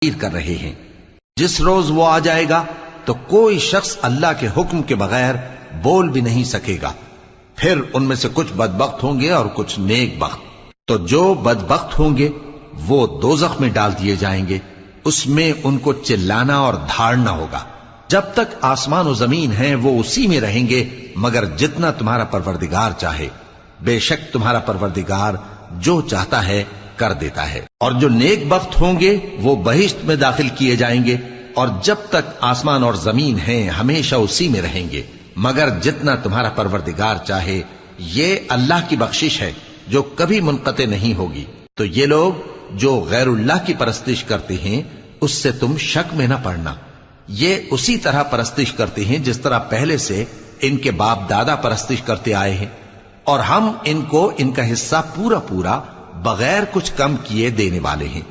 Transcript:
कर रहे हैं। जिस रोज वो आ जाएगा तो कोई शख्स अल्लाह के हुक्म के बगैर बोल भी नहीं सकेगा। फिर उनमें से कुछ बदबख्त होंगे और कुछ नेक बख्त। तो जो बदबख्त होंगे वो दोज़ख में डाल दिए जाएंगे, उसमें उनको चिल्लाना और धाड़ना होगा। जब तक आसमान और जमीन है वो उसी में रहेंगे मगर जितना तुम्हारा परवरदिगार चाहे। बेशक तुम्हारा परवरदिगार जो चाहता है कर देता है। और जो नेक बख्त होंगे वो बहिश्त में दाखिल किए जाएंगे और जब तक आसमान और जमीन है हमेशा उसी में रहेंगे मगर जितना तुम्हारा परवरदिगार चाहे। ये अल्लाह की बख्शिश है जो कभी मुनक़ते नहीं होगी। तो ये लोग जो गैरुल्लाह की परस्तिश करते हैं उससे तुम शक में न पड़ना। ये उसी तरह परस्तिश करते हैं जिस तरह पहले से इनके बाप दादा परस्तिश करते आए हैं और हम इनको इनका हिस्सा पूरा पूरा बगैर कुछ कम किए देने वाले हैं।